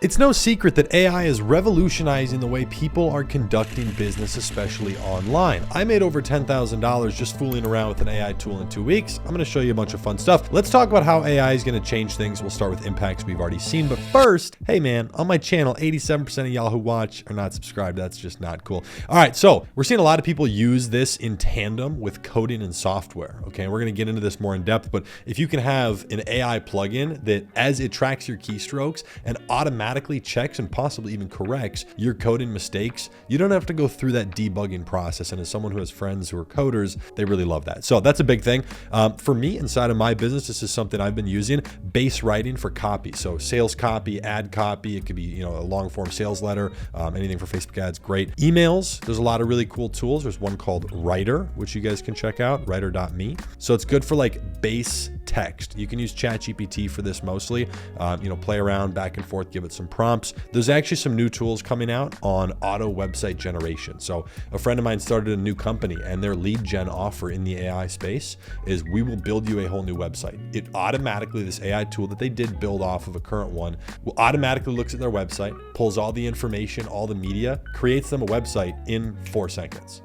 It's no secret that AI is revolutionizing the way people are conducting business, especially online. I made over $10,000 just fooling around with an AI tool in 2 weeks. I'm going to show you a bunch of fun stuff. Let's talk about how AI is going to change things. We'll start with impacts we've already seen. But first, hey man, on my channel, 87% of y'all who watch are not subscribed. That's just not cool. All right, so we're seeing a lot of people use this in tandem with coding and software. Okay, and we're going to get into this more in depth. But if you can have an AI plugin that, as it tracks your keystrokes and automatically checks and possibly even corrects your coding mistakes, you don't have to go through that debugging process. And as someone who has friends who are coders, they really love that. So that's a big thing. For me, inside of my business, this is something I've been using: base writing for copy. So sales copy, ad copy. It could be, a long form sales letter, anything for Facebook ads, great. Emails, there's a lot of really cool tools. There's one called Writer, which you guys can check out, writer.me. So it's good for like base text. You can use ChatGPT for this mostly, play around back and forth, give it some prompts. There's actually some new tools coming out on auto website generation. So a friend of mine started a new company, and their lead gen offer in the AI space is, we will build you a whole new website. It automatically, this AI tool that they did build off of a current one, will automatically looks at their website, pulls all the information, all the media, creates them a website in 4 seconds.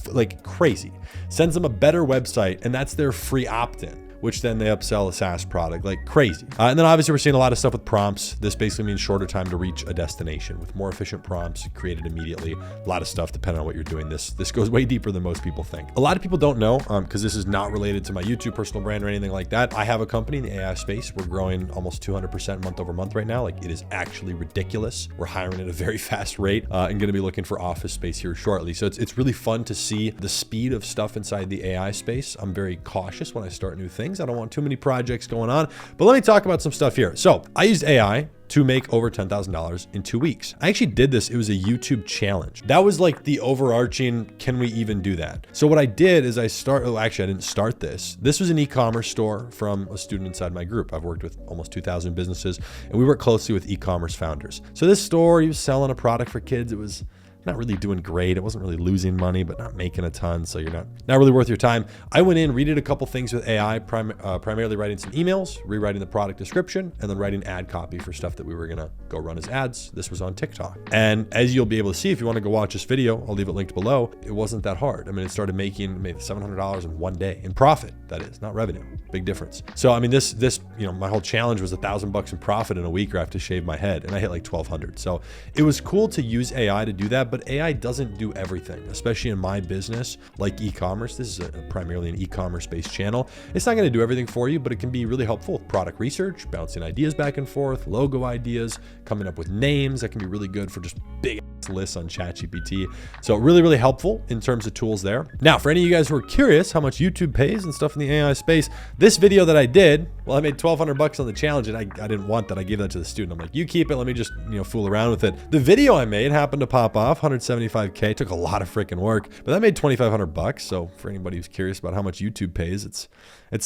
Like crazy. Sends them a better website, and that's their free opt-in, which then they upsell a SaaS product like crazy. And then obviously we're seeing a lot of stuff with prompts. This basically means shorter time to reach a destination with more efficient prompts created immediately. A lot of stuff depending on what you're doing. This goes way deeper than most people think. A lot of people don't know, because this is not related to my YouTube personal brand or anything like that. I have a company in the AI space. We're growing almost 200% month over month right now. Like, it is actually ridiculous. We're hiring at a very fast rate and going to be looking for office space here shortly. So it's really fun to see the speed of stuff inside the AI space. I'm very cautious when I start new things. I don't want too many projects going on, but let me talk about some stuff here. So I used AI to make over $10,000 in 2 weeks. I actually did this. It was a YouTube challenge. That was like the overarching, can we even do that? So what I did is I didn't start this. This was an e-commerce store from a student inside my group. I've worked with almost 2,000 businesses, and we work closely with e-commerce founders. So this store, he was selling a product for kids. It was not really doing great. It wasn't really losing money, but not making a ton. So you're not really worth your time. I went in, redid a couple things with AI, primarily writing some emails, rewriting the product description, and then writing ad copy for stuff that we were gonna go run as ads. This was on TikTok. And as you'll be able to see, if you want to go watch this video, I'll leave it linked below. It wasn't that hard. I mean, it started made $700 in 1 day in profit. That is not revenue. Big difference. So, I mean, this, my whole challenge was $1,000 in profit in a week, or I have to shave my head, and I hit like 1,200. So it was cool to use AI to do that. But AI doesn't do everything, especially in my business, like e-commerce. This is primarily an e-commerce based channel. It's not going to do everything for you, but it can be really helpful with product research, bouncing ideas back and forth, logo ideas, coming up with names. That can be really good for just big lists on ChatGPT. So really, really helpful in terms of tools there. Now, for any of you guys who are curious how much YouTube pays and stuff in the AI space, this video that I did, well, I made $1,200 on the challenge, and I didn't want that. I gave that to the student. I'm like, you keep it. Let me just, fool around with it. The video I made happened to pop off, 175K. Took a lot of freaking work, but that made $2,500. So for anybody who's curious about how much YouTube pays, it's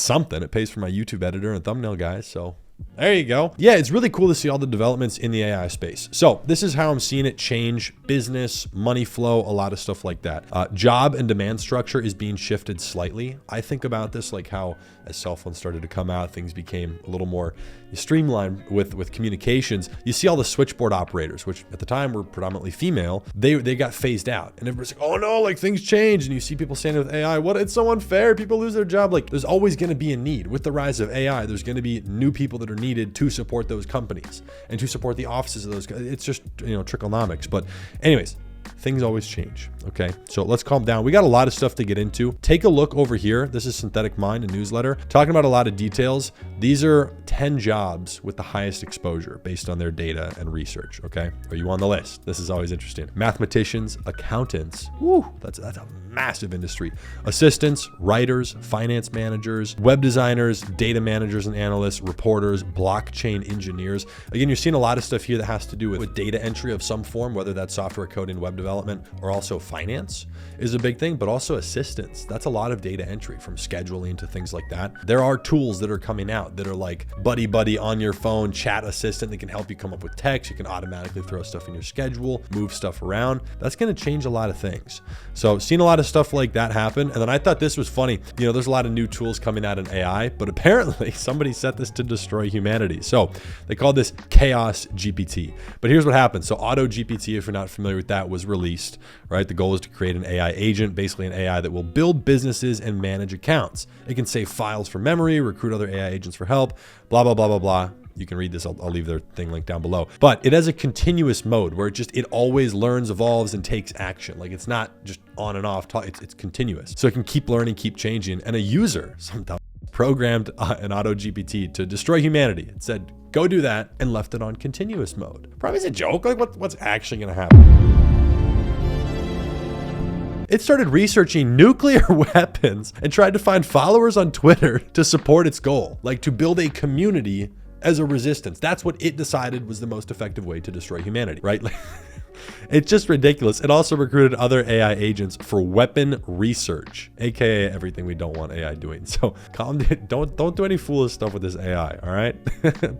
something. It pays for my YouTube editor and thumbnail guys. So there you go. Yeah, it's really cool to see all the developments in the AI space. So this is how I'm seeing it change business, money flow, a lot of stuff like that. Job and demand structure is being shifted slightly. I think about this like how, as cell phones started to come out, things became a little more streamlined with communications. You see all the switchboard operators, which at the time were predominantly female, they got phased out, and everybody's like, oh no, like things change. And you see people saying with AI, it's so unfair, people lose their job. Like, there's always going to be a need. With the rise of AI, there's going to be new people that are needed to support those companies and to support the offices of those. It's just, tricklenomics. But anyways, things always change. Okay, so let's calm down. We got a lot of stuff to get into. Take a look over here. This is Synthetic Mind, a newsletter, talking about a lot of details. These are 10 jobs with the highest exposure based on their data and research. Okay, are you on the list? This is always interesting. Mathematicians, accountants. Woo, that's a massive industry. Assistants, writers, finance managers, web designers, data managers and analysts, reporters, blockchain engineers. Again, you're seeing a lot of stuff here that has to do with data entry of some form, whether that's software coding, web web development, or also finance is a big thing, but also assistance. That's a lot of data entry, from scheduling to things like that. There are tools that are coming out that are like buddy on your phone, chat assistant that can help you come up with text. You can automatically throw stuff in your schedule, move stuff around. That's going to change a lot of things. So seen a lot of stuff like that happen. And then I thought this was funny. You know, there's a lot of new tools coming out in AI, but apparently somebody set this to destroy humanity. So they called this Chaos GPT. But here's what happened. So Auto GPT, if you're not familiar with that, was released, right? The goal is to create an AI agent, basically an AI that will build businesses and manage accounts. It can save files from memory, recruit other AI agents for help, blah, blah, blah, blah, blah. You can read this. I'll leave their thing link down below. But it has a continuous mode where it always learns, evolves, and takes action. Like, it's not just on and off. It's continuous. So it can keep learning, keep changing. And a user somehow programmed an Auto GPT to destroy humanity. It said, go do that, and left it on continuous mode. Probably is a joke. Like, what's actually going to happen? It started researching nuclear weapons and tried to find followers on Twitter to support its goal, like to build a community as a resistance. That's what it decided was the most effective way to destroy humanity, right? It's just ridiculous. It also recruited other AI agents for weapon research, aka everything we don't want AI doing. So calm down. Don't do any foolish stuff with this AI, all right?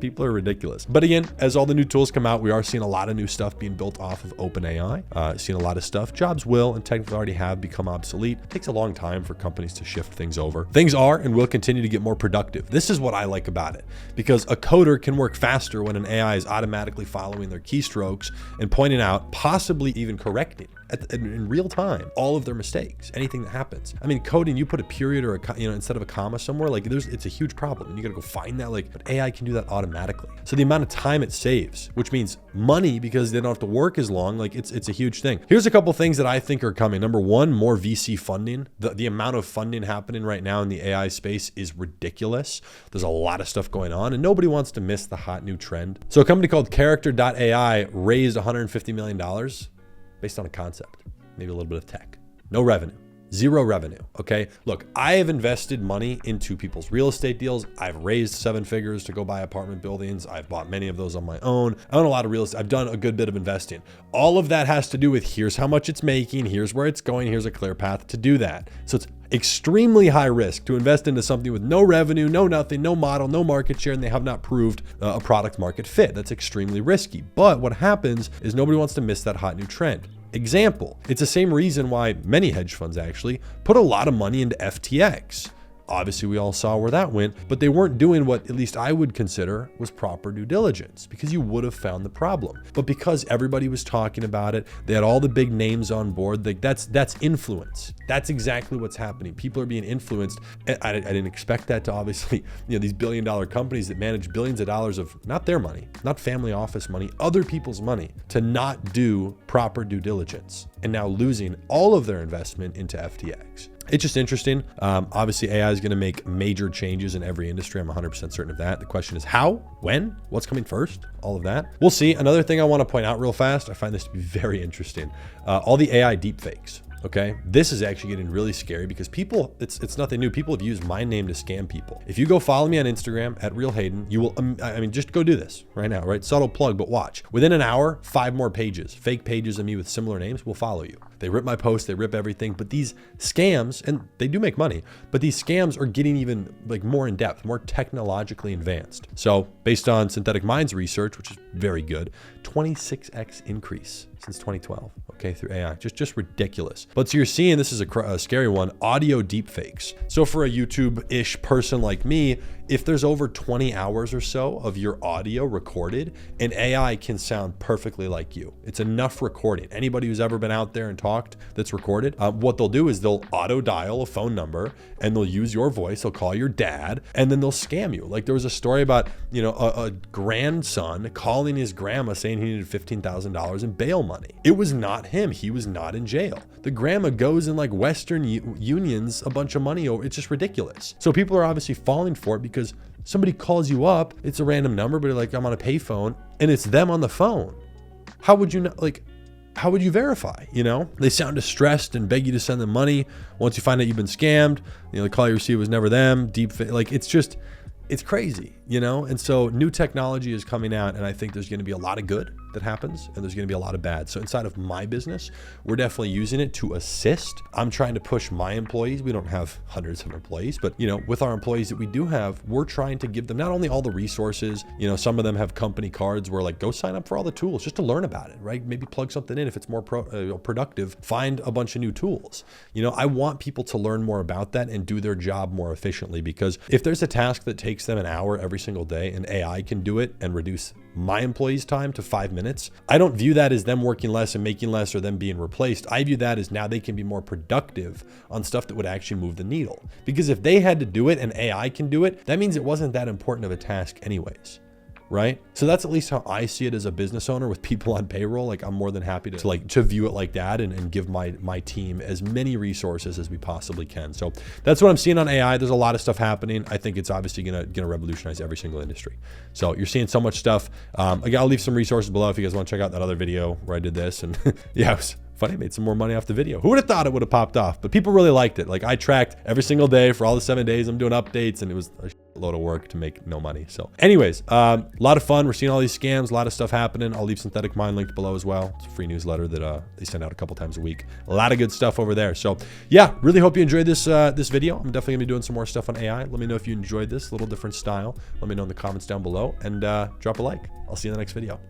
People are ridiculous. But again, as all the new tools come out, we are seeing a lot of new stuff being built off of OpenAI. Seeing a lot of stuff. Jobs will and technically already have become obsolete. It takes a long time for companies to shift things over. Things are and will continue to get more productive. This is what I like about it, because a coder can work faster when an AI is automatically following their keystrokes and pointing out, possibly even correcting in real time all of their mistakes, anything that happens. I mean, coding, you put a period or instead of a comma somewhere, like it's a huge problem, and you gotta go find that. Like, but AI can do that automatically. So the amount of time it saves, which means money because they don't have to work as long, like it's a huge thing. Here's a couple things that I think are coming. Number one, more VC funding. The amount of funding happening right now in the AI space is ridiculous. There's a lot of stuff going on, and nobody wants to miss the hot new trend. So a company called Character.ai raised $150 million based on a concept, maybe a little bit of tech. No revenue, zero revenue, okay? Look, I have invested money into people's real estate deals. I've raised 7 figures to go buy apartment buildings. I've bought many of those on my own. I own a lot of real estate. I've done a good bit of investing. All of that has to do with here's how much it's making, here's where it's going, here's a clear path to do that. So it's extremely high risk to invest into something with no revenue, no nothing, no model, no market share, and they have not proved a product market fit. That's extremely risky. But what happens is nobody wants to miss that hot new trend. Example, it's the same reason why many hedge funds actually put a lot of money into FTX. Obviously, we all saw where that went, but they weren't doing what at least I would consider was proper due diligence, because you would have found the problem. But because everybody was talking about it, they had all the big names on board. Like that's influence. That's exactly what's happening. People are being influenced. I didn't expect that to obviously, these billion-dollar companies that manage billions of dollars of not their money, not family office money, other people's money, to not do proper due diligence, and now losing all of their investment into FTX. It's just interesting. Obviously, AI is going to make major changes in every industry. I'm 100% certain of that. The question is how, when, what's coming first, all of that. We'll see. Another thing I want to point out real fast, I find this to be very interesting. All the AI deepfakes. Okay, this is actually getting really scary because people, it's nothing new. People have used my name to scam people. If you go follow me on Instagram at Real Hayden, you will, just go do this right now, right? Subtle plug, but watch. Within an hour, 5 more pages, fake pages of me with similar names will follow you. They rip my posts, they rip everything, but these scams, and they do make money, but these scams are getting even more in depth, more technologically advanced. So based on Synthetic Minds research, which is very good, 26x increase since 2012, okay, through AI, just ridiculous. But so you're seeing, this is a scary one, audio deepfakes. So for a YouTube-ish person like me, if there's over 20 hours or so of your audio recorded, an AI can sound perfectly like you. It's enough recording. Anybody who's ever been out there and talked that's recorded, what they'll do is they'll auto dial a phone number and they'll use your voice. They'll call your dad and then they'll scam you. Like there was a story about, a grandson calling his grandma saying he needed $15,000 in bail money. It was not him. He was not in jail. The grandma goes in Western Unions a bunch of money over. It's just ridiculous. So people are obviously falling for it because somebody calls you up. It's a random number, but like I'm on a payphone and it's them on the phone. How would you know? How would you verify? They sound distressed and beg you to send them money. Once you find out you've been scammed, the call you received was never them. Deep, it's crazy. you know? And so new technology is coming out, and I think there's going to be a lot of good that happens, and there's going to be a lot of bad. So inside of my business, we're definitely using it to assist. I'm trying to push my employees. We don't have hundreds of employees, but you know, with our employees that we do have, we're trying to give them not only all the resources, you know, some of them have company cards where like, go sign up for all the tools just to learn about it, right? Maybe plug something in if it's more productive, find a bunch of new tools. You know, I want people to learn more about that and do their job more efficiently, because if there's a task that takes them an hour every single day and AI can do it and reduce my employees' time to 5 minutes, I don't view that as them working less and making less or them being replaced. I view that as now they can be more productive on stuff that would actually move the needle. Because if they had to do it and AI can do it, that means it wasn't that important of a task anyways. Right? So that's at least how I see it as a business owner with people on payroll. Like, I'm more than happy to view it like that and give my team as many resources as we possibly can. So that's what I'm seeing on AI. There's a lot of stuff happening. I think it's obviously gonna revolutionize every single industry. So you're seeing so much stuff. Again, I'll leave some resources below if you guys want to check out that other video where I did this. And yeah, it was funny. I made some more money off the video. Who would have thought it would have popped off? But people really liked it. Like, I tracked every single day for all the 7 days. I'm doing updates, and it was a load of work to make no money. So anyways, a lot of fun. We're seeing all these scams, a lot of stuff happening. I'll leave Synthetic Mind linked below as well. It's a free newsletter that they send out a couple times a week. A lot of good stuff over there. So yeah, really hope you enjoyed this this video. I'm definitely gonna be doing some more stuff on AI. Let me know if you enjoyed this little different style. Let me know in the comments down below, and drop a like. I'll see you in the next video.